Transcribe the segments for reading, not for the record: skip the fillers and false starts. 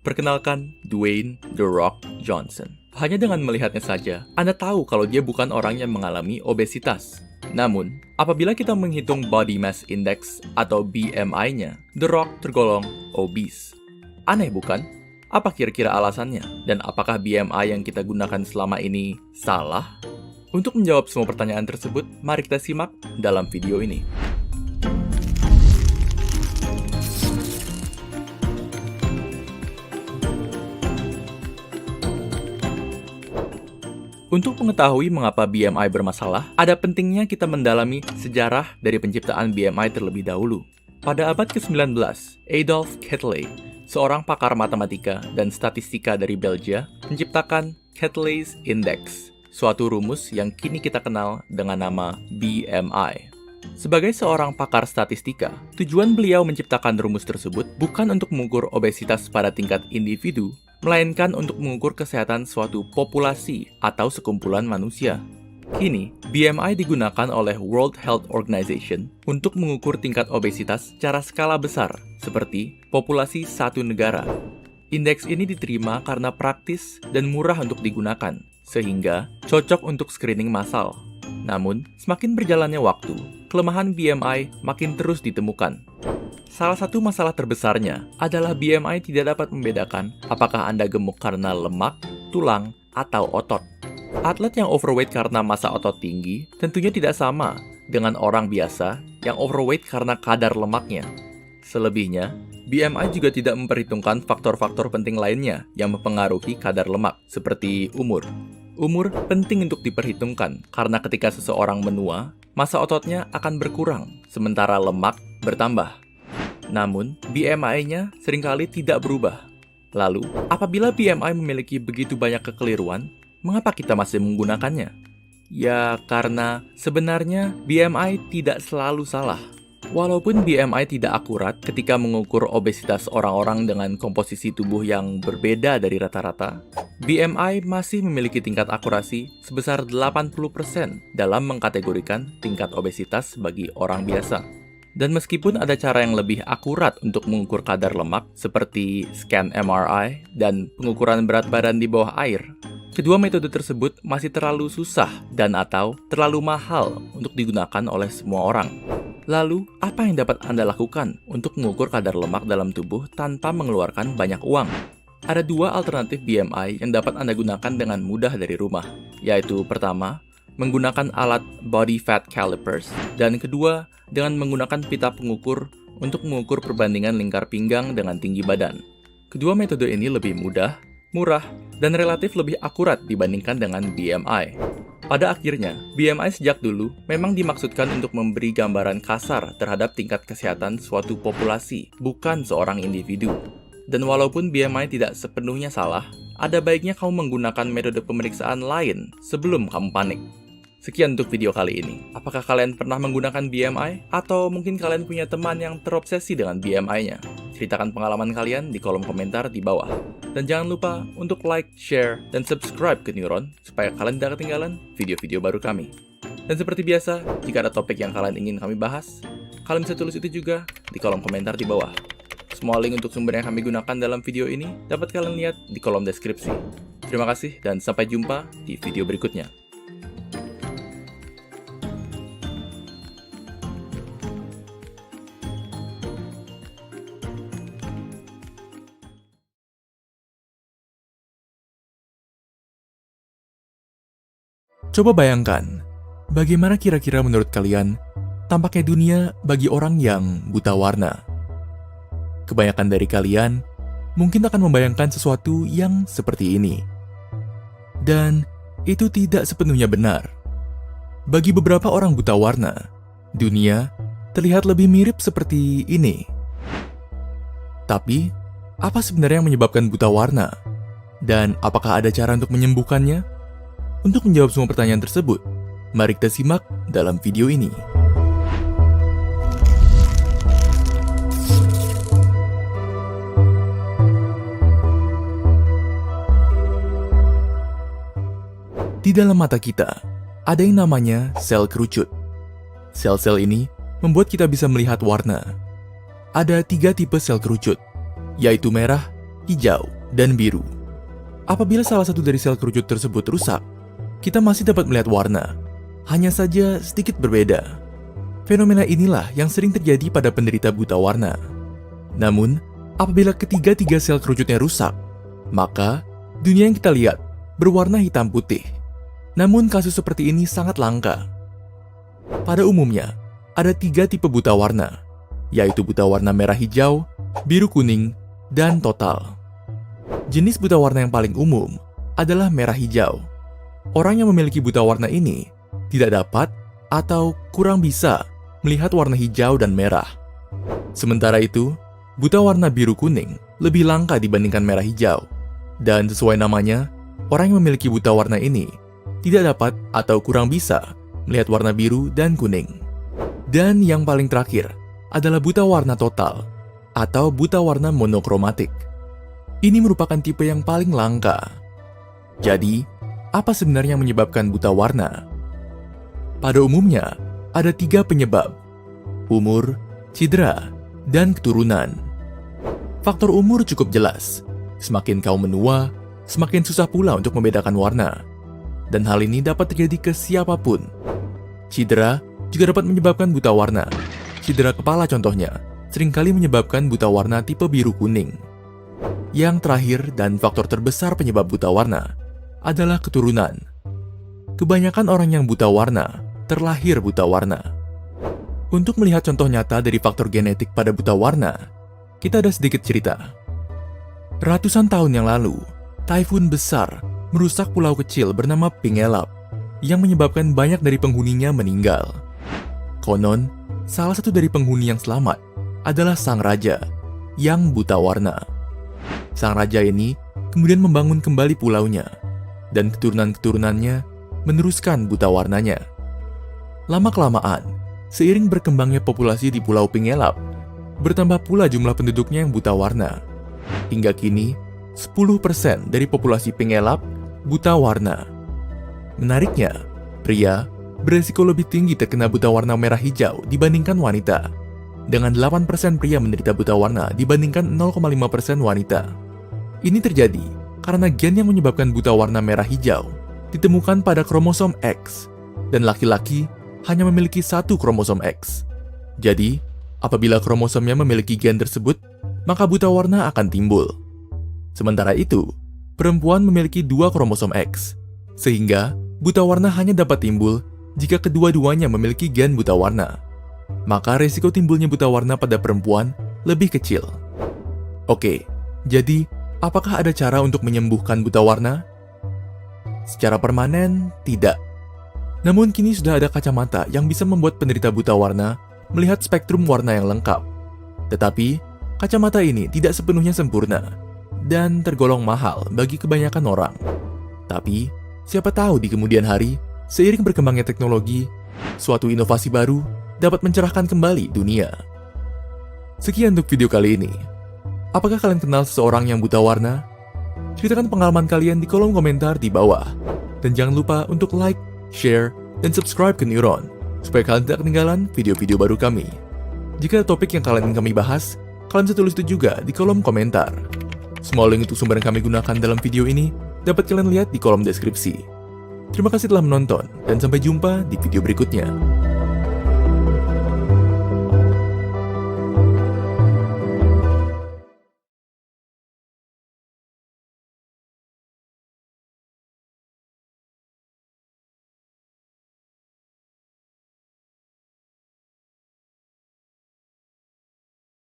Perkenalkan, Dwayne The Rock Johnson. Hanya dengan melihatnya saja, Anda tahu kalau dia bukan orang yang mengalami obesitas. Namun, apabila kita menghitung Body Mass Index atau BMI-nya, The Rock tergolong obese. Aneh bukan? Apa kira-kira alasannya? Dan apakah BMI yang kita gunakan selama ini salah? Untuk menjawab semua pertanyaan tersebut, mari kita simak dalam video ini. Untuk mengetahui mengapa BMI bermasalah, ada pentingnya kita mendalami sejarah dari penciptaan BMI terlebih dahulu. Pada abad ke-19, Adolf Quetelet, seorang pakar matematika dan statistika dari Belgia, menciptakan Quetelet's Index, suatu rumus yang kini kita kenal dengan nama BMI. Sebagai seorang pakar statistika, tujuan beliau menciptakan rumus tersebut bukan untuk mengukur obesitas pada tingkat individu, melainkan untuk mengukur kesehatan suatu populasi atau sekumpulan manusia. Kini, BMI digunakan oleh World Health Organization untuk mengukur tingkat obesitas secara skala besar, seperti populasi satu negara. Indeks ini diterima karena praktis dan murah untuk digunakan, sehingga cocok untuk screening massal. Namun, semakin berjalannya waktu, kelemahan BMI makin terus ditemukan. Salah satu masalah terbesarnya adalah BMI tidak dapat membedakan apakah Anda gemuk karena lemak, tulang, atau otot. Atlet yang overweight karena massa otot tinggi tentunya tidak sama dengan orang biasa yang overweight karena kadar lemaknya. Selebihnya, BMI juga tidak memperhitungkan faktor-faktor penting lainnya yang mempengaruhi kadar lemak, seperti umur. Umur penting untuk diperhitungkan karena ketika seseorang menua, massa ototnya akan berkurang, sementara lemak bertambah. Namun, BMI-nya seringkali tidak berubah. Lalu, apabila BMI memiliki begitu banyak kekeliruan, mengapa kita masih menggunakannya? Ya, karena sebenarnya BMI tidak selalu salah. Walaupun BMI tidak akurat ketika mengukur obesitas orang-orang dengan komposisi tubuh yang berbeda dari rata-rata, BMI masih memiliki tingkat akurasi sebesar 80% dalam mengkategorikan tingkat obesitas bagi orang biasa. Dan meskipun ada cara yang lebih akurat untuk mengukur kadar lemak, seperti scan MRI dan pengukuran berat badan di bawah air, kedua metode tersebut masih terlalu susah dan atau terlalu mahal untuk digunakan oleh semua orang. Lalu, apa yang dapat Anda lakukan untuk mengukur kadar lemak dalam tubuh tanpa mengeluarkan banyak uang? Ada dua alternatif BMI yang dapat Anda gunakan dengan mudah dari rumah, yaitu pertama, menggunakan alat body fat calipers, dan kedua, dengan menggunakan pita pengukur untuk mengukur perbandingan lingkar pinggang dengan tinggi badan. Kedua metode ini lebih mudah, murah, dan relatif lebih akurat dibandingkan dengan BMI. Pada akhirnya, BMI sejak dulu memang dimaksudkan untuk memberi gambaran kasar terhadap tingkat kesehatan suatu populasi, bukan seorang individu. Dan walaupun BMI tidak sepenuhnya salah, ada baiknya kamu menggunakan metode pemeriksaan lain sebelum kamu panik. Sekian untuk video kali ini. Apakah kalian pernah menggunakan BMI? Atau mungkin kalian punya teman yang terobsesi dengan BMI-nya? Ceritakan pengalaman kalian di kolom komentar di bawah. Dan jangan lupa untuk like, share, dan subscribe ke Neuron supaya kalian tidak ketinggalan video-video baru kami. Dan seperti biasa, jika ada topik yang kalian ingin kami bahas, kalian bisa tulis itu juga di kolom komentar di bawah. Semua link untuk sumber yang kami gunakan dalam video ini dapat kalian lihat di kolom deskripsi. Terima kasih dan sampai jumpa di video berikutnya. Coba bayangkan, bagaimana kira-kira menurut kalian tampaknya dunia bagi orang yang buta warna? Kebanyakan dari kalian mungkin akan membayangkan sesuatu yang seperti ini. Dan itu tidak sepenuhnya benar. Bagi beberapa orang buta warna, dunia terlihat lebih mirip seperti ini. Tapi, apa sebenarnya yang menyebabkan buta warna? Dan apakah ada cara untuk menyembuhkannya? Untuk menjawab semua pertanyaan tersebut, mari kita simak dalam video ini. Di dalam mata kita, ada yang namanya sel kerucut. Sel-sel ini membuat kita bisa melihat warna. Ada 3 tipe sel kerucut, yaitu merah, hijau, dan biru. Apabila salah satu dari sel kerucut tersebut rusak, kita masih dapat melihat warna, hanya saja sedikit berbeda. Fenomena inilah yang sering terjadi pada penderita buta warna. Namun, apabila ketiga-tiga sel kerucutnya rusak, maka dunia yang kita lihat berwarna hitam putih. Namun kasus seperti ini sangat langka. Pada umumnya, ada 3 tipe buta warna, yaitu buta warna merah hijau, biru kuning, dan total. Jenis buta warna yang paling umum adalah merah hijau. Orang yang memiliki buta warna ini tidak dapat atau kurang bisa melihat warna hijau dan merah. Sementara itu, buta warna biru kuning lebih langka dibandingkan merah hijau. Dan sesuai namanya, orang yang memiliki buta warna ini tidak dapat atau kurang bisa melihat warna biru dan kuning. Dan yang paling terakhir adalah buta warna total atau buta warna monokromatik. Ini merupakan tipe yang paling langka. Jadi, apa sebenarnya yang menyebabkan buta warna? Pada umumnya, ada 3 penyebab: umur, cedera, dan keturunan. Faktor umur cukup jelas. Semakin kau menua, semakin susah pula untuk membedakan warna. Dan hal ini dapat terjadi ke siapapun. Cedera juga dapat menyebabkan buta warna. Cedera kepala contohnya, seringkali menyebabkan buta warna tipe biru kuning. Yang terakhir dan faktor terbesar penyebab buta warna adalah keturunan. Kebanyakan orang yang buta warna terlahir buta warna. Untuk melihat contoh nyata dari faktor genetik pada buta warna, kita ada sedikit cerita. Ratusan tahun yang lalu, taifun besar merusak pulau kecil bernama Pingelap yang menyebabkan banyak dari penghuninya meninggal. Konon, salah satu dari penghuni yang selamat adalah sang raja yang buta warna. Sang raja ini kemudian membangun kembali pulaunya, dan keturunan-keturunannya meneruskan buta warnanya. Lama-kelamaan, seiring berkembangnya populasi di Pulau Pingelap, bertambah pula jumlah penduduknya yang buta warna. Hingga kini, 10% dari populasi Pingelap buta warna. Menariknya, pria beresiko lebih tinggi terkena buta warna merah hijau dibandingkan wanita, dengan 8% pria menderita buta warna dibandingkan 0,5% wanita. Ini terjadi karena gen yang menyebabkan buta warna merah hijau ditemukan pada kromosom X, dan laki-laki hanya memiliki 1 kromosom X. Jadi, apabila kromosomnya memiliki gen tersebut, maka buta warna akan timbul. Sementara itu, perempuan memiliki 2 kromosom X, sehingga buta warna hanya dapat timbul jika kedua-duanya memiliki gen buta warna. Maka resiko timbulnya buta warna pada perempuan lebih kecil. Oke, jadi apakah ada cara untuk menyembuhkan buta warna? Secara permanen, tidak. Namun kini sudah ada kacamata yang bisa membuat penderita buta warna melihat spektrum warna yang lengkap. Tetapi, kacamata ini tidak sepenuhnya sempurna dan tergolong mahal bagi kebanyakan orang. Tapi, siapa tahu di kemudian hari, seiring berkembangnya teknologi, suatu inovasi baru dapat mencerahkan kembali dunia. Sekian untuk video kali ini. Apakah kalian kenal seseorang yang buta warna? Ceritakan pengalaman kalian di kolom komentar di bawah. Dan jangan lupa untuk like, share, dan subscribe ke Neuron, supaya kalian tidak ketinggalan video-video baru kami. Jika ada topik yang kalian ingin kami bahas, kalian bisa tulis itu juga di kolom komentar. Semua link untuk sumber yang kami gunakan dalam video ini dapat kalian lihat di kolom deskripsi. Terima kasih telah menonton, dan sampai jumpa di video berikutnya.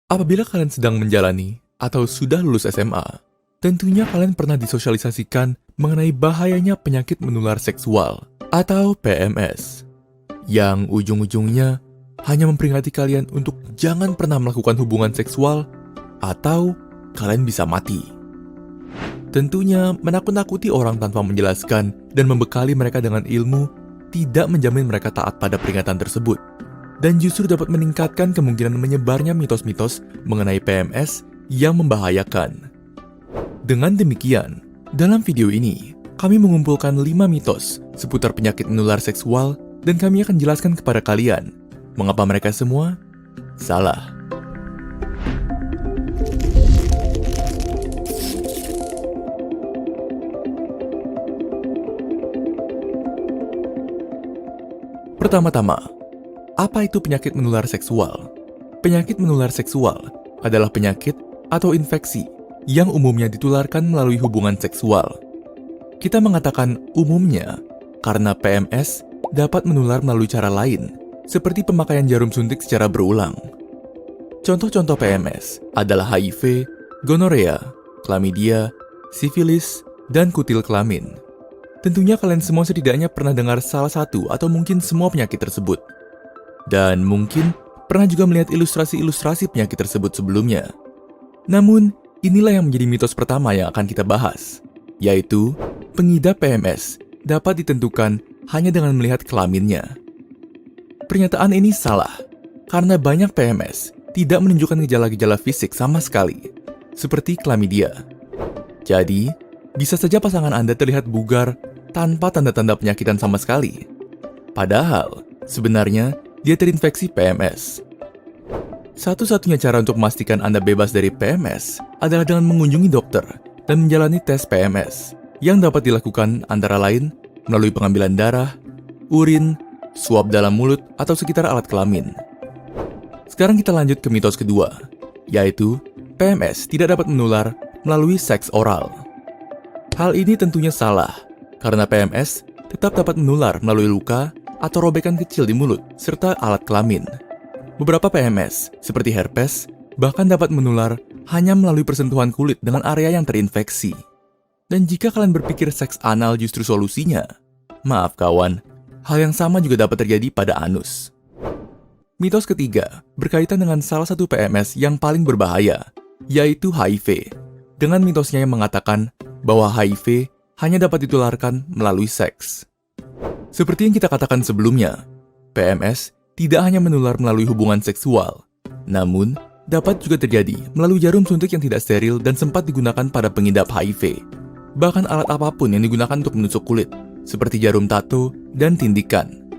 Apabila kalian sedang menjalani atau sudah lulus SMA, tentunya kalian pernah disosialisasikan mengenai bahayanya penyakit menular seksual atau PMS, yang ujung-ujungnya hanya memperingati kalian untuk jangan pernah melakukan hubungan seksual atau kalian bisa mati. Tentunya menakut-nakuti orang tanpa menjelaskan dan membekali mereka dengan ilmu tidak menjamin mereka taat pada peringatan tersebut, dan justru dapat meningkatkan kemungkinan menyebarnya mitos-mitos mengenai PMS yang membahayakan. Dengan demikian, dalam video ini, kami mengumpulkan 5 mitos seputar penyakit menular seksual dan kami akan jelaskan kepada kalian mengapa mereka semua salah. Pertama-tama, apa itu penyakit menular seksual? Penyakit menular seksual adalah penyakit atau infeksi yang umumnya ditularkan melalui hubungan seksual. Kita mengatakan umumnya karena PMS dapat menular melalui cara lain, seperti pemakaian jarum suntik secara berulang. Contoh-contoh PMS adalah HIV, gonorea, klamidia, sifilis, dan kutil kelamin. Tentunya kalian semua setidaknya pernah dengar salah satu atau mungkin semua penyakit tersebut. Dan mungkin pernah juga melihat ilustrasi-ilustrasi penyakit tersebut sebelumnya. Namun, inilah yang menjadi mitos pertama yang akan kita bahas, yaitu pengidap PMS dapat ditentukan hanya dengan melihat kelaminnya. Pernyataan ini salah, karena banyak PMS tidak menunjukkan gejala-gejala fisik sama sekali, seperti klamidia. Jadi, bisa saja pasangan Anda terlihat bugar tanpa tanda-tanda penyakitan sama sekali. Padahal, sebenarnya dia terinfeksi PMS. Satu-satunya cara untuk memastikan Anda bebas dari PMS adalah dengan mengunjungi dokter dan menjalani tes PMS, yang dapat dilakukan antara lain melalui pengambilan darah, urin, suap dalam mulut, atau sekitar alat kelamin. Sekarang kita lanjut ke mitos kedua, yaitu PMS tidak dapat menular melalui seks oral. Hal ini tentunya salah, karena PMS tetap dapat menular melalui luka atau robekan kecil di mulut serta alat kelamin. Beberapa PMS, seperti herpes, bahkan dapat menular hanya melalui persentuhan kulit dengan area yang terinfeksi. Dan jika kalian berpikir seks anal justru solusinya, maaf kawan, hal yang sama juga dapat terjadi pada anus. Mitos ketiga berkaitan dengan salah satu PMS yang paling berbahaya, yaitu HIV. Dengan mitosnya yang mengatakan bahwa HIV hanya dapat ditularkan melalui seks. Seperti yang kita katakan sebelumnya, PMS tidak hanya menular melalui hubungan seksual, namun dapat juga terjadi melalui jarum suntik yang tidak steril dan sempat digunakan pada pengidap HIV. Bahkan alat apapun yang digunakan untuk menusuk kulit, seperti jarum tato dan tindikan.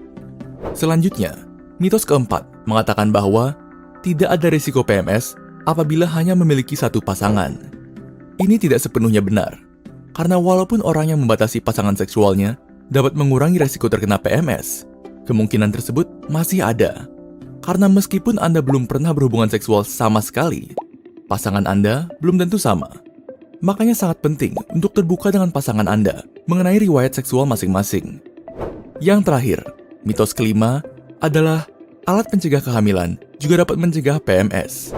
Selanjutnya, mitos keempat mengatakan bahwa tidak ada risiko PMS apabila hanya memiliki satu pasangan. Ini tidak sepenuhnya benar, karena walaupun orang yang membatasi pasangan seksualnya dapat mengurangi risiko terkena PMS, kemungkinan tersebut masih ada. Karena meskipun Anda belum pernah berhubungan seksual sama sekali, pasangan Anda belum tentu sama. Makanya sangat penting untuk terbuka dengan pasangan Anda mengenai riwayat seksual masing-masing. Yang terakhir, mitos kelima adalah alat pencegah kehamilan juga dapat mencegah PMS.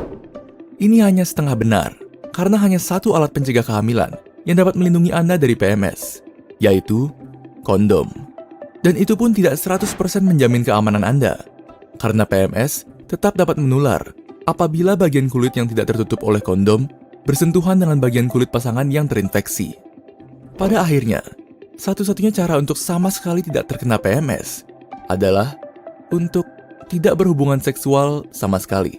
Ini hanya setengah benar, karena hanya satu alat pencegah kehamilan yang dapat melindungi Anda dari PMS, yaitu kondom. Dan itu pun tidak 100% menjamin keamanan Anda, karena PMS tetap dapat menular apabila bagian kulit yang tidak tertutup oleh kondom bersentuhan dengan bagian kulit pasangan yang terinfeksi. Pada akhirnya, satu-satunya cara untuk sama sekali tidak terkena PMS adalah untuk tidak berhubungan seksual sama sekali.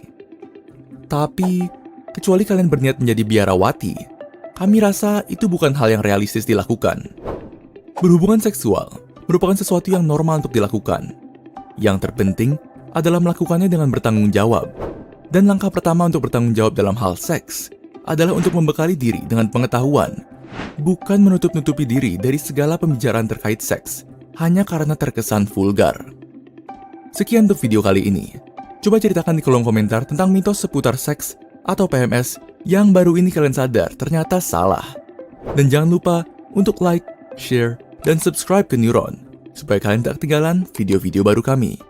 Tapi, kecuali kalian berniat menjadi biarawati, kami rasa itu bukan hal yang realistis dilakukan. Berhubungan seksual merupakan sesuatu yang normal untuk dilakukan. Yang terpenting adalah melakukannya dengan bertanggung jawab. Dan langkah pertama untuk bertanggung jawab dalam hal seks adalah untuk membekali diri dengan pengetahuan, bukan menutup-nutupi diri dari segala pembicaraan terkait seks hanya karena terkesan vulgar. Sekian untuk video kali ini. Coba ceritakan di kolom komentar tentang mitos seputar seks atau PMS yang baru ini kalian sadar ternyata salah. Dan jangan lupa untuk like, share, dan subscribe ke Neuron, supaya kalian tak ketinggalan video-video baru kami.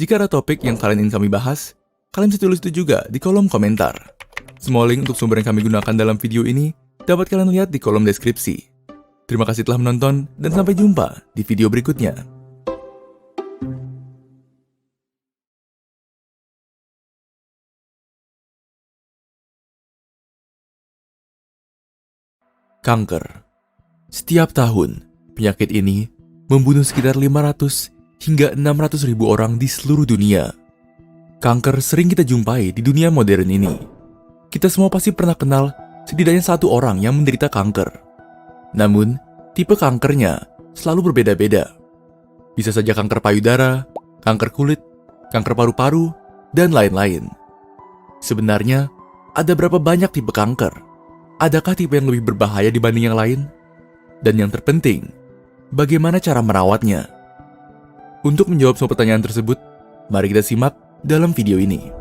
Jika ada topik yang kalian ingin kami bahas, kalian bisa tulis itu juga di kolom komentar. Semua link untuk sumber yang kami gunakan dalam video ini dapat kalian lihat di kolom deskripsi. Terima kasih telah menonton, dan sampai jumpa di video berikutnya. Kanker. Setiap tahun, penyakit ini membunuh sekitar 500 hingga 600 ribu orang di seluruh dunia. Kanker sering kita jumpai di dunia modern ini. Kita semua pasti pernah kenal setidaknya satu orang yang menderita kanker. Namun, tipe kankernya selalu berbeda-beda. Bisa saja kanker payudara, kanker kulit, kanker paru-paru, dan lain-lain. Sebenarnya, ada berapa banyak tipe kanker? Adakah tipe yang lebih berbahaya dibanding yang lain? Dan yang terpenting, bagaimana cara merawatnya? Untuk menjawab semua pertanyaan tersebut, mari kita simak dalam video ini.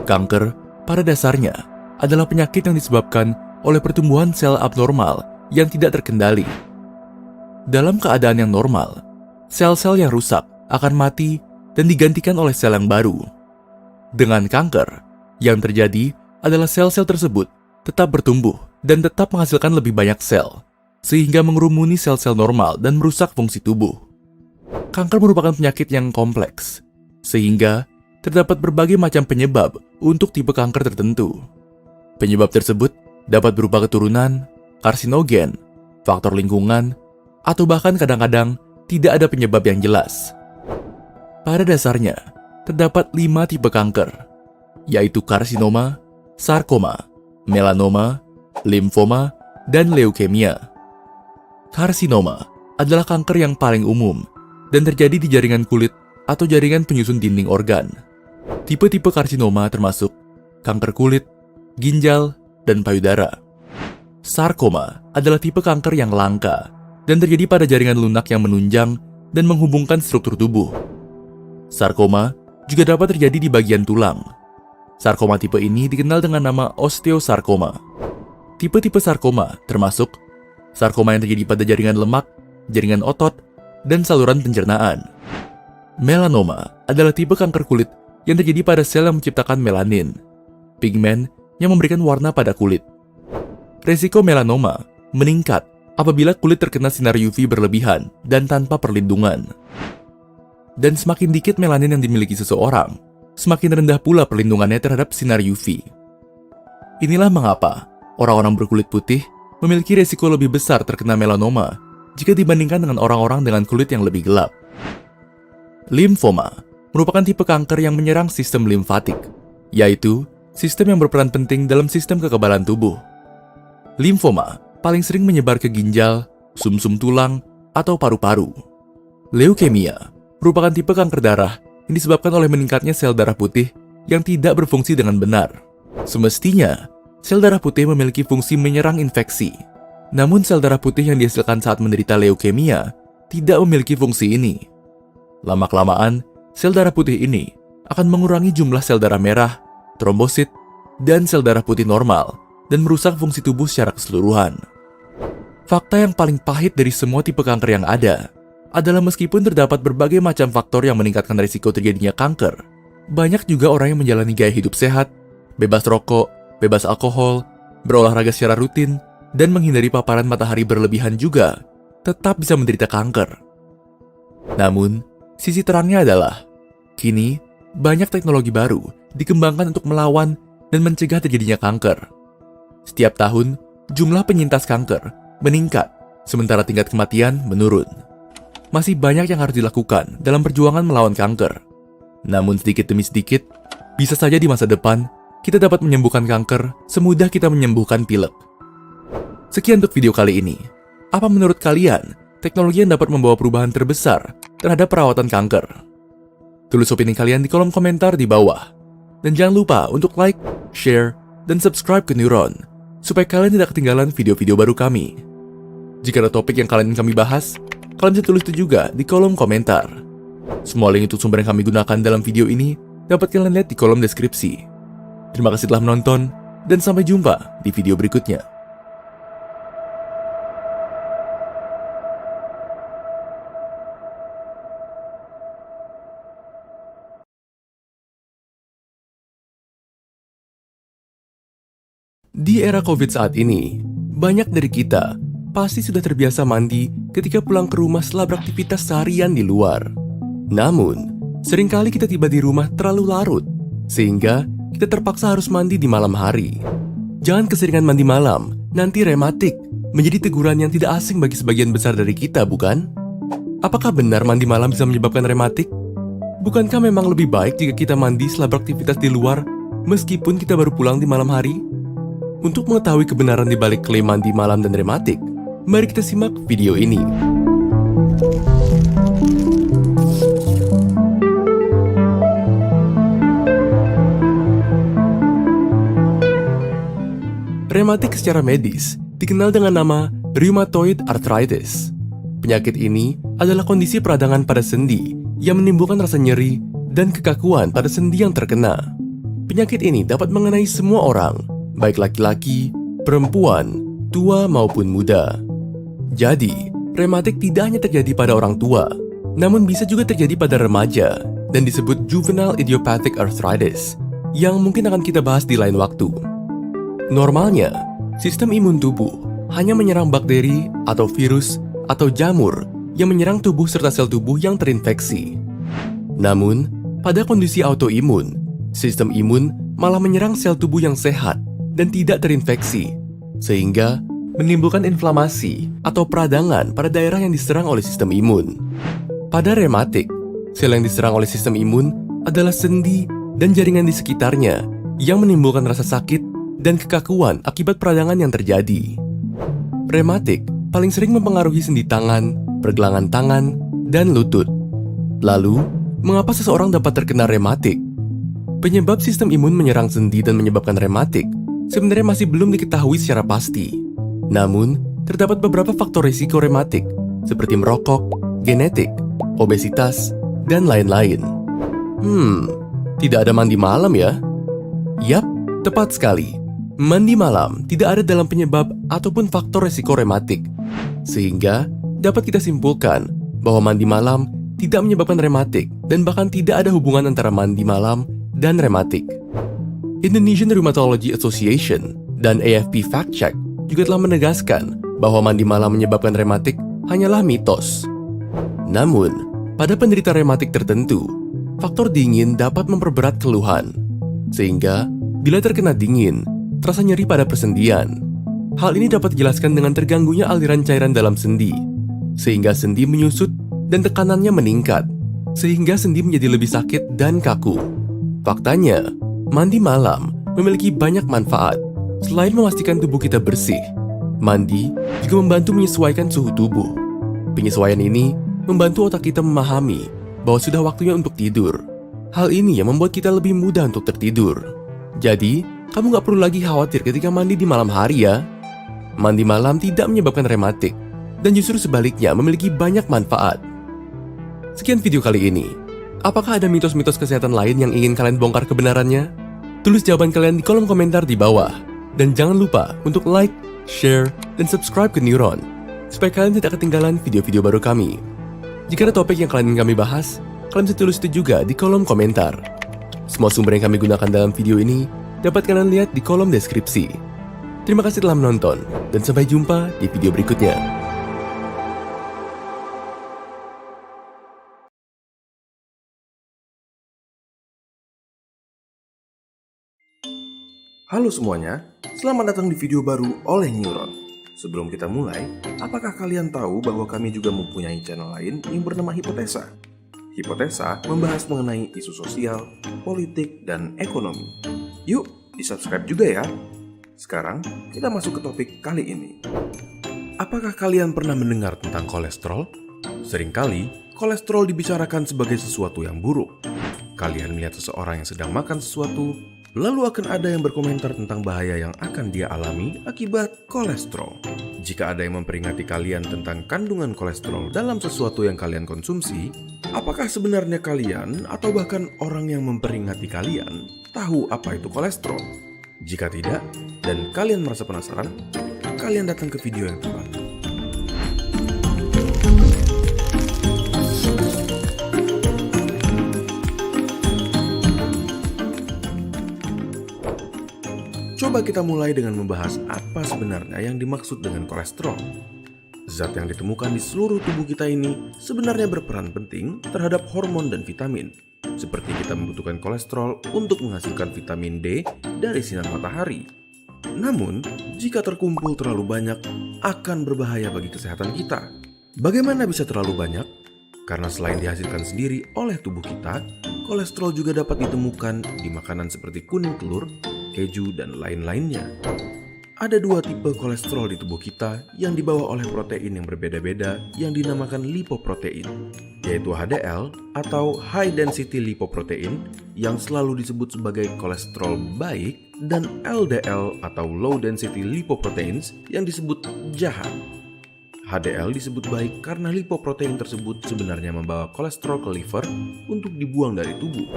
Kanker, pada dasarnya, adalah penyakit yang disebabkan oleh pertumbuhan sel abnormal yang tidak terkendali. Dalam keadaan yang normal, sel-sel yang rusak akan mati dan digantikan oleh sel yang baru. Dengan kanker, yang terjadi adalah sel-sel tersebut tetap bertumbuh dan tetap menghasilkan lebih banyak sel, sehingga mengerumuni sel-sel normal dan merusak fungsi tubuh. Kanker merupakan penyakit yang kompleks, sehingga terdapat berbagai macam penyebab untuk tipe kanker tertentu. Penyebab tersebut dapat berupa keturunan, karsinogen, faktor lingkungan, atau bahkan kadang-kadang tidak ada penyebab yang jelas. Pada dasarnya, terdapat 5 tipe kanker, yaitu karsinoma, sarkoma, melanoma, limfoma, dan leukemia. Karsinoma adalah kanker yang paling umum dan terjadi di jaringan kulit atau jaringan penyusun dinding organ. Tipe-tipe karsinoma termasuk kanker kulit, ginjal, dan payudara. Sarkoma adalah tipe kanker yang langka dan terjadi pada jaringan lunak yang menunjang dan menghubungkan struktur tubuh. Sarkoma juga dapat terjadi di bagian tulang. Sarkoma tipe ini dikenal dengan nama osteosarkoma. Tipe-tipe sarkoma termasuk sarkoma yang terjadi pada jaringan lemak, jaringan otot, dan saluran pencernaan. Melanoma adalah tipe kanker kulit yang terjadi pada sel yang menciptakan melanin, pigmen yang memberikan warna pada kulit. Resiko melanoma meningkat apabila kulit terkena sinar UV berlebihan dan tanpa perlindungan. Dan semakin dikit melanin yang dimiliki seseorang, semakin rendah pula perlindungannya terhadap sinar UV. Inilah mengapa orang-orang berkulit putih memiliki resiko lebih besar terkena melanoma jika dibandingkan dengan orang-orang dengan kulit yang lebih gelap. Limfoma merupakan tipe kanker yang menyerang sistem limfatik, yaitu sistem yang berperan penting dalam sistem kekebalan tubuh. Limfoma paling sering menyebar ke ginjal, sumsum tulang, atau paru-paru. Leukemia merupakan tipe kanker darah yang disebabkan oleh meningkatnya sel darah putih yang tidak berfungsi dengan benar. Semestinya, sel darah putih memiliki fungsi menyerang infeksi. Namun sel darah putih yang dihasilkan saat menderita leukemia tidak memiliki fungsi ini. Lama-kelamaan, sel darah putih ini akan mengurangi jumlah sel darah merah, trombosit, dan sel darah putih normal dan merusak fungsi tubuh secara keseluruhan. Fakta yang paling pahit dari semua tipe kanker yang ada adalah meskipun terdapat berbagai macam faktor yang meningkatkan risiko terjadinya kanker, banyak juga orang yang menjalani gaya hidup sehat, bebas rokok, bebas alkohol, berolahraga secara rutin, dan menghindari paparan matahari berlebihan juga tetap bisa menderita kanker. Namun, sisi terangnya adalah, kini banyak teknologi baru dikembangkan untuk melawan dan mencegah terjadinya kanker. Setiap tahun, jumlah penyintas kanker meningkat, sementara tingkat kematian menurun. Masih banyak yang harus dilakukan dalam perjuangan melawan kanker. Namun sedikit demi sedikit, bisa saja di masa depan, kita dapat menyembuhkan kanker semudah kita menyembuhkan pilek. Sekian untuk video kali ini. Apa menurut kalian teknologi yang dapat membawa perubahan terbesar terhadap perawatan kanker? Tulis opini kalian di kolom komentar di bawah. Dan jangan lupa untuk like, share, dan subscribe ke Neuron, supaya kalian tidak ketinggalan video-video baru kami. Jika ada topik yang kalian ingin kami bahas, kalian bisa tulis itu juga di kolom komentar. Semua link untuk sumber yang kami gunakan dalam video ini dapat kalian lihat di kolom deskripsi. Terima kasih telah menonton, dan sampai jumpa di video berikutnya. Di era COVID saat ini, banyak dari kita pasti sudah terbiasa mandi ketika pulang ke rumah setelah beraktivitas seharian di luar. Namun, seringkali kita tiba di rumah terlalu larut, sehingga kita terpaksa harus mandi di malam hari. Jangan keseringan mandi malam, nanti rematik, menjadi teguran yang tidak asing bagi sebagian besar dari kita, bukan? Apakah benar mandi malam bisa menyebabkan rematik? Bukankah memang lebih baik jika kita mandi setelah beraktivitas di luar, meskipun kita baru pulang di malam hari? Untuk mengetahui kebenaran di balik klaim mandi malam dan rematik, mari kita simak video ini. Rematik secara medis dikenal dengan nama rheumatoid arthritis. Penyakit ini adalah kondisi peradangan pada sendi yang menimbulkan rasa nyeri dan kekakuan pada sendi yang terkena. Penyakit ini dapat mengenai semua orang, baik laki-laki, perempuan, tua maupun muda. Jadi, rematik tidak hanya terjadi pada orang tua, namun bisa juga terjadi pada remaja dan disebut juvenile idiopathic arthritis, yang mungkin akan kita bahas di lain waktu. Normalnya, sistem imun tubuh hanya menyerang bakteri atau virus atau jamur yang menyerang tubuh serta sel tubuh yang terinfeksi. Namun, pada kondisi autoimun, sistem imun malah menyerang sel tubuh yang sehat dan tidak terinfeksi, sehingga menimbulkan inflamasi atau peradangan pada daerah yang diserang oleh sistem imun. Pada rematik, sel yang diserang oleh sistem imun adalah sendi dan jaringan di sekitarnya yang menimbulkan rasa sakit dan kekakuan akibat peradangan yang terjadi. Rematik paling sering mempengaruhi sendi tangan, pergelangan tangan, dan lutut. Lalu, mengapa seseorang dapat terkena rematik? Penyebab sistem imun menyerang sendi dan menyebabkan rematik sebenarnya masih belum diketahui secara pasti. Namun, terdapat beberapa faktor risiko rematik seperti merokok, genetik, obesitas, dan lain-lain. Tidak ada mandi malam ya? Yap, tepat sekali. Mandi malam tidak ada dalam penyebab ataupun faktor risiko rematik. Sehingga, dapat kita simpulkan bahwa mandi malam tidak menyebabkan rematik dan bahkan tidak ada hubungan antara mandi malam dan rematik. Indonesian Rheumatology Association dan AFP Fact Check juga telah menegaskan bahwa mandi malam menyebabkan rematik hanyalah mitos. Namun, pada penderita rematik tertentu, faktor dingin dapat memperberat keluhan. Sehingga, bila terkena dingin, terasa nyeri pada persendian. Hal ini dapat dijelaskan dengan terganggunya aliran cairan dalam sendi, sehingga sendi menyusut dan tekanannya meningkat, sehingga sendi menjadi lebih sakit dan kaku. Faktanya, mandi malam memiliki banyak manfaat. Selain memastikan tubuh kita bersih, mandi juga membantu menyesuaikan suhu tubuh. Penyesuaian ini membantu otak kita memahami bahwa sudah waktunya untuk tidur. Hal ini yang membuat kita lebih mudah untuk tertidur. Jadi, kamu gak perlu lagi khawatir ketika mandi di malam hari ya. Mandi malam tidak menyebabkan rematik, dan justru sebaliknya memiliki banyak manfaat. Sekian video kali ini. Apakah ada mitos-mitos kesehatan lain yang ingin kalian bongkar kebenarannya? Tulis jawaban kalian di kolom komentar di bawah. Dan jangan lupa untuk like, share, dan subscribe ke Neuron, supaya kalian tidak ketinggalan video-video baru kami. Jika ada topik yang kalian ingin kami bahas, kalian bisa tulis itu juga di kolom komentar. Semua sumber yang kami gunakan dalam video ini dapat kalian lihat di kolom deskripsi. Terima kasih telah menonton, dan sampai jumpa di video berikutnya. Halo semuanya, selamat datang di video baru oleh Neuron. Sebelum kita mulai, apakah kalian tahu bahwa kami juga mempunyai channel lain yang bernama Hipotesa? Hipotesa membahas mengenai isu sosial, politik, dan ekonomi. Yuk, di-subscribe juga ya. Sekarang, kita masuk ke topik kali ini. Apakah kalian pernah mendengar tentang kolesterol? Seringkali, kolesterol dibicarakan sebagai sesuatu yang buruk. Kalian melihat seseorang yang sedang makan sesuatu, lalu akan ada yang berkomentar tentang bahaya yang akan dia alami akibat kolesterol. Jika ada yang memperingati kalian tentang kandungan kolesterol dalam sesuatu yang kalian konsumsi, apakah sebenarnya kalian atau bahkan orang yang memperingati kalian tahu apa itu kolesterol? Jika tidak, dan kalian merasa penasaran, kalian datang ke video yang tepat. Coba kita mulai dengan membahas apa sebenarnya yang dimaksud dengan kolesterol. Zat yang ditemukan di seluruh tubuh kita ini sebenarnya berperan penting terhadap hormon dan vitamin. Seperti kita membutuhkan kolesterol untuk menghasilkan vitamin D dari sinar matahari. Namun, jika terkumpul terlalu banyak, akan berbahaya bagi kesehatan kita. Bagaimana bisa terlalu banyak? Karena selain dihasilkan sendiri oleh tubuh kita, kolesterol juga dapat ditemukan di makanan seperti kuning telur, keju, dan lain-lainnya. Ada dua tipe kolesterol di tubuh kita yang dibawa oleh protein yang berbeda-beda yang dinamakan lipoprotein, yaitu HDL atau High Density Lipoprotein yang selalu disebut sebagai kolesterol baik, dan LDL atau Low Density Lipoproteins yang disebut jahat. HDL disebut baik karena lipoprotein tersebut sebenarnya membawa kolesterol ke liver untuk dibuang dari tubuh.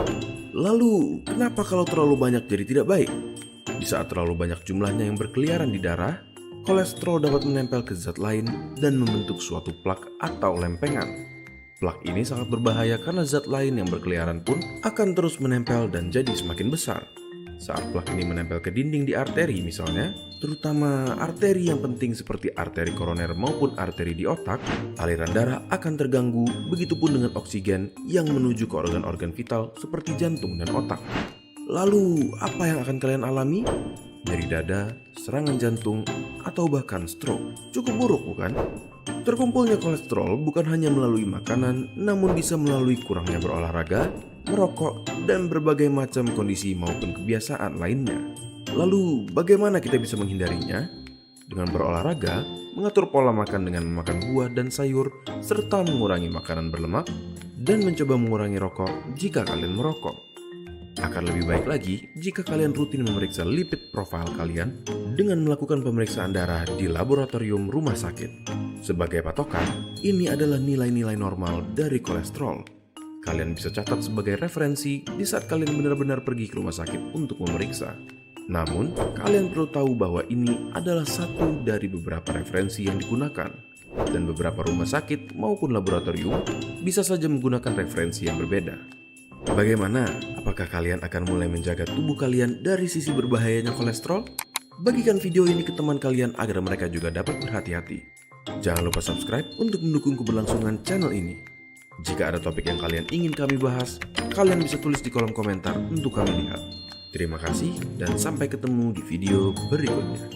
Lalu, kenapa kalau terlalu banyak jadi tidak baik? Di saat terlalu banyak jumlahnya yang berkeliaran di darah, kolesterol dapat menempel ke zat lain dan membentuk suatu plak atau lempengan. Plak ini sangat berbahaya karena zat lain yang berkeliaran pun akan terus menempel dan jadi semakin besar. Saat plak ini menempel ke dinding di arteri misalnya, terutama arteri yang penting seperti arteri koroner maupun arteri di otak, aliran darah akan terganggu, begitupun dengan oksigen yang menuju ke organ-organ vital seperti jantung dan otak. Lalu, apa yang akan kalian alami? Nyeri dada, serangan jantung, atau bahkan stroke. Cukup buruk, bukan? Terkumpulnya kolesterol bukan hanya melalui makanan, namun bisa melalui kurangnya berolahraga, merokok, dan berbagai macam kondisi maupun kebiasaan lainnya. Lalu, bagaimana kita bisa menghindarinya? Dengan berolahraga, mengatur pola makan dengan memakan buah dan sayur, serta mengurangi makanan berlemak, dan mencoba mengurangi rokok jika kalian merokok. Akan lebih baik lagi jika kalian rutin memeriksa lipid profile kalian dengan melakukan pemeriksaan darah di laboratorium rumah sakit. Sebagai patokan, ini adalah nilai-nilai normal dari kolesterol. Kalian bisa catat sebagai referensi di saat kalian benar-benar pergi ke rumah sakit untuk memeriksa. Namun, kalian perlu tahu bahwa ini adalah satu dari beberapa referensi yang digunakan. Dan beberapa rumah sakit maupun laboratorium bisa saja menggunakan referensi yang berbeda. Bagaimana? Apakah kalian akan mulai menjaga tubuh kalian dari sisi berbahayanya kolesterol? Bagikan video ini ke teman kalian agar mereka juga dapat berhati-hati. Jangan lupa subscribe untuk mendukung keberlangsungan channel ini. Jika ada topik yang kalian ingin kami bahas, kalian bisa tulis di kolom komentar untuk kami lihat. Terima kasih dan sampai ketemu di video berikutnya.